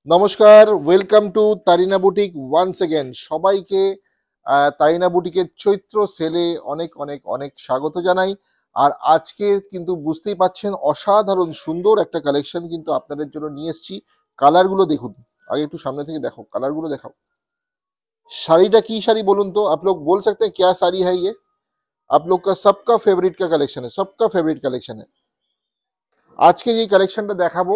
নমস্কার, welcome to Tarina boutique once again. সবাইকে তারিনা বুটিকের চৈত্র সেলে অনেক অনেক অনেক স্বাগত জানাই। আর আজকে কিন্তু বুঝতেই পাচ্ছেন অসাধারণ সুন্দর একটা কালেকশন কিন্তু আপনাদের জন্য নিয়ে এসেছি। কালারগুলো দেখুন, আগে একটু সামনে থেকে দেখো, কালারগুলো দেখাও। শাড়িটা কি শাড়ি বলুন তো, आप लोग बोल सकते हैं क्या साड़ी है ये? आप लोग का सबका फेवरेट का कलेक्शन है, सबका फेवरेट कलेक्शन है। আজকে যে কালেকশনটা দেখাবো,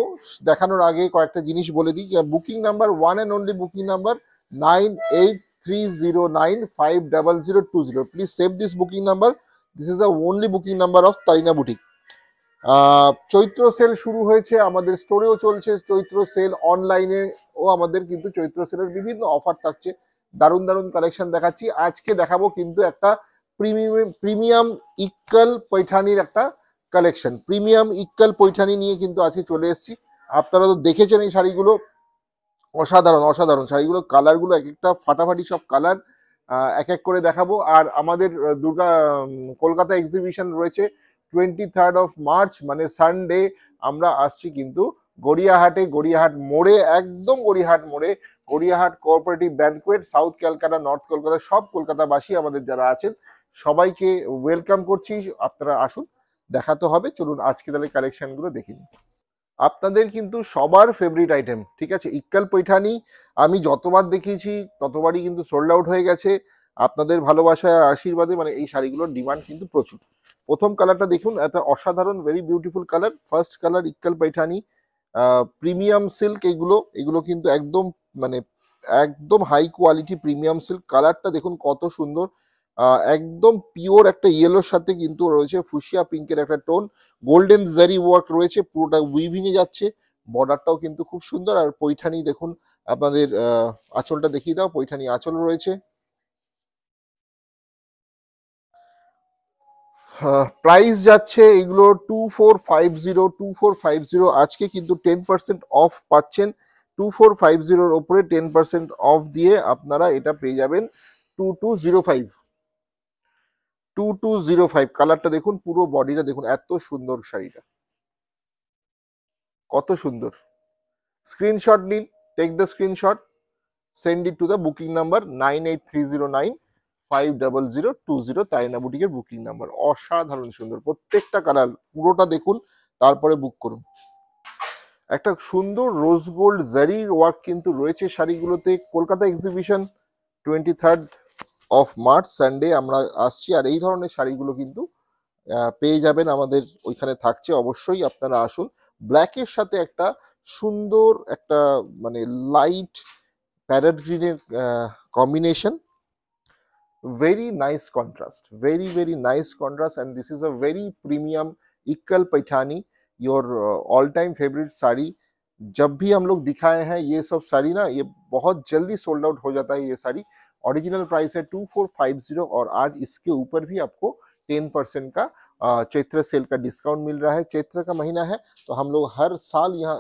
দেখানোর আগে কয়েকটা জিনিস বলে দিই। Booking number one and only booking number 9830950020। Please save this booking number. This is the only booking number of Tarina boutique. চৈত্র সেল শুরু হয়েছে, আমাদের স্টোরেও চলছে চৈত্র সেল, অনলাইনে ও আমাদের কিন্তু চৈত্র সেলের বিভিন্ন অফার থাকছে। দারুণ দারুণ কালেকশন দেখাচ্ছি। আজকে দেখাবো কিন্তু একটা প্রিমিয়াম ইক্কাল পৈঠানির একটা কালেকশন। প্রিমিয়াম ইক্কাল পৈঠানি নিয়ে কিন্তু আজকে চলে এসেছি। আপনারা তো দেখেছেন এই শাড়িগুলো, অসাধারণ অসাধারণ শাড়িগুলো, কালারগুলো এক একটা ফাটাফাটি সব কালার। এক এক করে দেখাবো। আর আমাদের কলকাতা এক্সিবিশন রয়েছে 23rd of March, মানে সানডে। আমরা আসছি কিন্তু গড়িয়াহাটে, গড়িয়াহাট মোড়ে, একদম গড়িয়াহাট মোড়ে, Gariahat cooperative banquet, south Calcutta, north Kolkata, সব কলকাতাবাসী আমাদের যারা আছেন সবাইকে ওয়েলকাম করছি। আপনারা আসুন, দেখাতে হবে। চলুন আজকে তাহলে কালেকশনগুলো দেখে নিই। আপনাদের কিন্তু সবার ফেভারিট আইটেম, ঠিক আছে, ইক্কাল পৈঠানি। আমি যতবার দেখিয়েছি ততবারই কিন্তু সোল্ড আউট হয়ে গেছে। আপনাদের ভালোবাসা আর আশীর্বাদে মানে এই শাড়িগুলোর ডিমান্ড কিন্তু প্রচুর। প্রথম কালারটা দেখুন, একটা অসাধারণ very beautiful colour, first colour Ilkal Paithani, premium silk. এগুলো এগুলো কিন্তু একদম মানে একদম হাই কোয়ালিটি প্রিমিয়াম সিল্ক। কালারটা দেখুন কত সুন্দর, একদম পিওর একটা ইয়েলোর সাথে কিন্তু রয়েছে ফুশিয়া পিঙ্কের একটা টোন। গোল্ডেন জারি ওয়ার্ক রয়েছে, পুরোটা উইভিং এ যাচ্ছে। বর্ডারটাও কিন্তু খুব সুন্দর। আর পৈঠানি দেখুন, আপনাদের আঁচলটা দেখিয়ে দাও, পৈঠানি আঁচল রয়েছে। প্রাইস যাচ্ছে এগুলো 2450। আজকে কিন্তু 10% অফ পাচ্ছেন। 2450 ওপরে 10% অফ দিয়ে আপনারা এটা পেয়ে যাবেন 2205। 2205 কালারটা দেখুন, পুরো বডিটা দেখুন, এত সুন্দর শাড়িটা, কত সুন্দর। স্ক্রিনশট নিন, take the screenshot, send it to the booking number 9830950020। তাইনা বুটিকের বুকিং নাম্বার। অসাধারণ সুন্দর প্রত্যেকটা কালার, পুরোটা দেখুন তারপরে বুক করুন। একটা সুন্দর রোজ গোল্ড জারির ওয়ার্ক কিন্তু রয়েছে শাড়িগুলোতে। Kolkata exhibition 23rd of March Sunday আমরা আসছি। আর এই ধরনের শাড়িগুলো কিন্তু পেয়ে যাবেন আমাদের ওইখানে থাকছে। অবশ্যই আপনারা আসুন। ব্ল্যাকের সাথে একটা সুন্দর একটা মানে লাইট প্যারেট গ্রিনের combination, very nice contrast, very very nice contrast, and this is a very premium Ilkal Paithani, your all time favorite sari. जब भी हम लोग दिखाए हैं ये सब साड़ी ना, ये बहुत जल्दी सोल्ड आउट हो जाता है। ये साड़ी ओरिजिनल प्राइस है 2450, और आज इसके ऊपर भी आपको 10% का चैत्र सेल का डिस्काउंट मिल रहा है। चैत्र का महीना है तो हम लोग हर साल यहाँ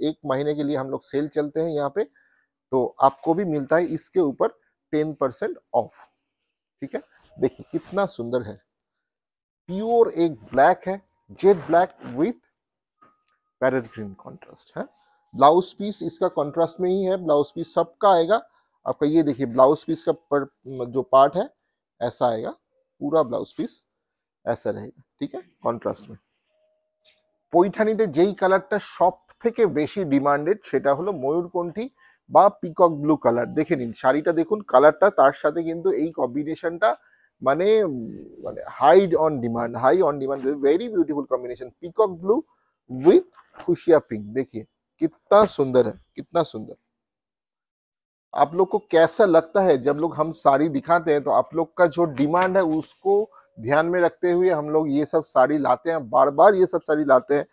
एक महीने के लिए हम लोग सेल चलते हैं यहाँ पे, तो आपको भी मिलता है इसके ऊपर 10% ऑफ। ठीक है, देखिए कितना सुंदर है। प्योर एक ब्लैक है, jet black with parrot green contrast है। ब्लाउज पीस इसका कॉन्ट्रास्ट में ही है, ब्लाउज पीस सबका आएगा आपका। ये देखिए ब्लाउज पीस का जो पार्ट है ऐसा आएगा, पूरा ब्लाउज पीस ऐसा रहेगा, ठीक है, কন্ট্রাস্ট में। পৈঠানিতে যেই কালারটা সব থেকে বেশি ডিমান্ডেড সেটা হলো ময়ূরকণ্ঠী বা পিকক ব্লু কালার। দেখে নিন শাড়িটা, দেখুন কালারটা, তার সাথে কিন্তু এই কম্বিনেশনটা মানে মানে high on demand, very beautiful combination, peacock blue with fuchsia pink. देखिए कितना सुंदर है, कितना सुंदर। आप लोग को कैसा लगता है जब लोग हम साड़ी दिखाते हैं, तो आप लोग का जो डिमांड है उसको ध्यान में रखते हुए हम लोग ये सब साड़ी लाते हैं, बार बार ये सब साड़ी लाते हैं,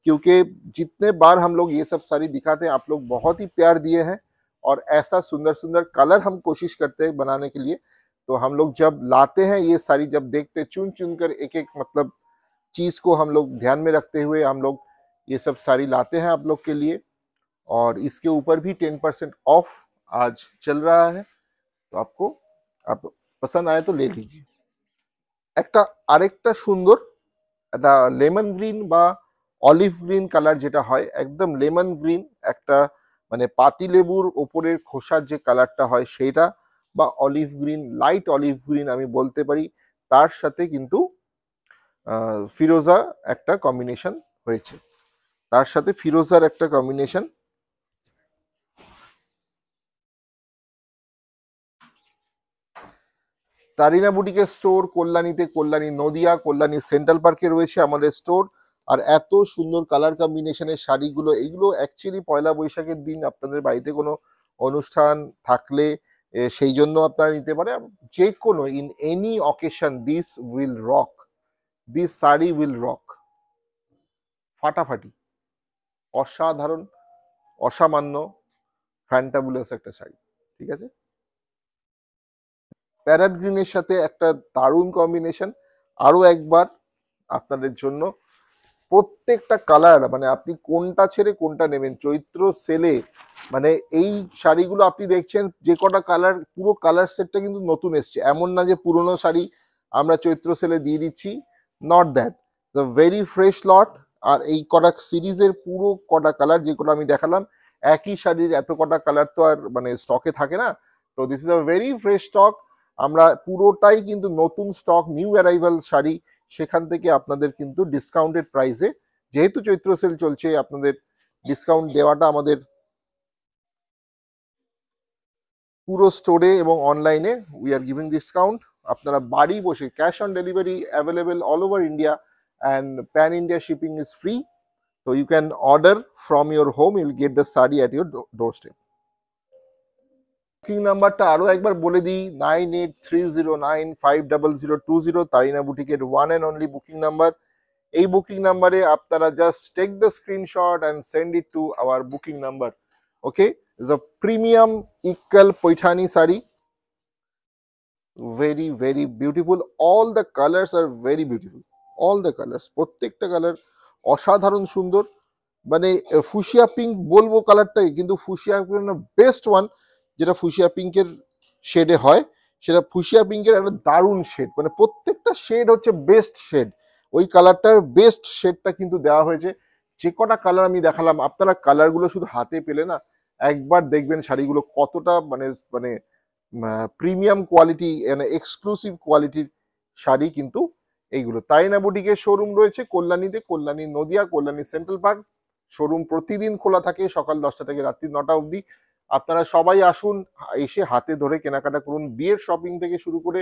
क्योंकि जितने बार हम लोग ये सब साड़ी दिखाते हैं आप लोग बहुत ही प्यार दिए हैं। और ऐसा सुंदर सुंदर कलर हम कोशिश करते हैं बनाने के लिए। तो हम लोग जब लाते हैं ये साड़ी, जब देखते हैं चुन चुन कर एक एक मतलब चीज को हम लोग ध्यान में रखते हुए हम लोग ये सब साड़ी लाते हैं आप लोग के लिए। और इसके ऊपर भी 10% ऑफ आज चल रहा है, तो आपको आप पसंद आए तो ले लीजिए। একটা আরেকটা সুন্দর একটা লেমন গ্রিন বা অলিভ গ্রিন কালার যেটা হয়, একদম লেমন গ্রিন একটা মানে পাতিলেবুর ওপরের খোসার যে কালারটা হয় সেইটা, বা olive green, light olive green আমি বলতে পারি, তার সাথে কিন্তু ফিরোজা একটা কম্বিনেশন হয়েছে, তার সাথে ফিরোজার একটা কম্বিনেশন। তারিনা বুটিকের স্টোর কল্যাণীতে, কল্যাণী নদিয়া, কল্যাণী সেন্ট্রাল পার্কে রয়েছে আমাদের স্টোর। আর এত সুন্দর কালার কম্বিনেশনের শাড়িগুলো, এইগুলো অ্যাকচুয়ালি পয়লা বৈশাখের দিন আপনাদের বাড়িতে কোনো অনুষ্ঠান থাকলে সেই জন্য আপনারা নিতে পারেন। যে কোনো in any occasion this will rock, this sari will rock, ফাটাফাটি, অসাধারণ, অসামান্য, ফ্যান্টাবুলাস একটা শাড়ি। ঠিক আছে, প্যারট গ্রিনের সাথে একটা দারুণ কম্বিনেশন। আরো একবার আপনাদের জন্য প্রত্যেকটা কালার, মানে আপনি কোনটা ছেড়ে কোনটা নেবেন চৈত্র সেলে, মানে এই শাড়িগুলো আপনি দেখছেন যে কটা কালার, পুরো কালার সেটটা কিন্তু নতুন এসছে, এমন না যে পুরনো শাড়ি আমরা চৈত্র সেলে দিয়ে দিচ্ছি, not that, the very fresh lot. আর এই কটা সিরিজের পুরো কটা কালার যেগুলো আমি দেখালাম, একই শাড়ির এত কটা কালার তো আর মানে স্টকে থাকে না, তো this is a very fresh stock. আমরা পুরোটাই কিন্তু নতুন স্টক, নিউ অ্যারাইভাল শাড়ি, সেখান থেকে আপনাদের কিন্তু ডিসকাউন্টেড প্রাইসে, যেহেতু চৈত্র সেল চলছে আপনাদের ডিসকাউন্ট দেওয়াটা আমাদের পুরো স্টোরে এবং অনলাইনে উই আর গিভিং ডিসকাউন্ট। আপনারা বাড়ি বসে, cash on delivery available all over India, and pan India shipping is free, so you can order from your home, you'll get the sari at your doorstep. Booking নাম্বারটা আরো একবার বলে দিই, 9830950020, তারিনা বুটিকের one and only booking number. এই booking নাম্বারে আপনারা just take the screenshot and send it to our booking number. Okay, is a premium Ilkal Paithani sari, very very beautiful, all the colours আর very beautiful, all the colours, প্রত্যেকটা colour অসাধারণ সুন্দর। মানে fuchsia pink বলবো কালারটাই, কিন্তু ফুশিয়া বেস্ট ওয়ান, যেটা fuchsia পিঙ্কের শেডে হয়, সেটা ফুশিয়া পিঙ্কের একটা দারুণ শেড, মানে প্রত্যেকটা শেড হচ্ছে বেস্ট শেড, ওই কালারটার বেস্ট শেডটা কিন্তু দেওয়া হয়েছে। যে কটা কালার আমি দেখালাম, আপনারা কালারগুলো শুধু হাতে পেলে না, একবার দেখবেন শাড়িগুলো কতটা মানে মানে প্রিমিয়াম কোয়ালিটি, মানে এক্সক্লুসিভ কোয়ালিটির শাড়ি কিন্তু এইগুলো। তারিনা বুটিকের শোরুম রয়েছে কল্যাণীতে, Kalyani Nadia, Kalyani central park. Showroom প্রতিদিন খোলা থাকে সকাল 10টা থেকে রাত্রি 9টা অবধি। আপনারা সবাই আসুন, এসে হাতে ধরে কেনাকাটা করুন, বিয়ের শপিং থেকে শুরু করে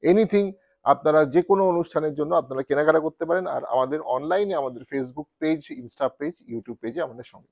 এনিথিং, আপনারা যে কোনো অনুষ্ঠানের জন্য আপনারা কেনাকাটা করতে পারেন। আর আমাদের অনলাইনে, আমাদের Facebook page, Insta page, YouTube পেজে আমাদের সঙ্গে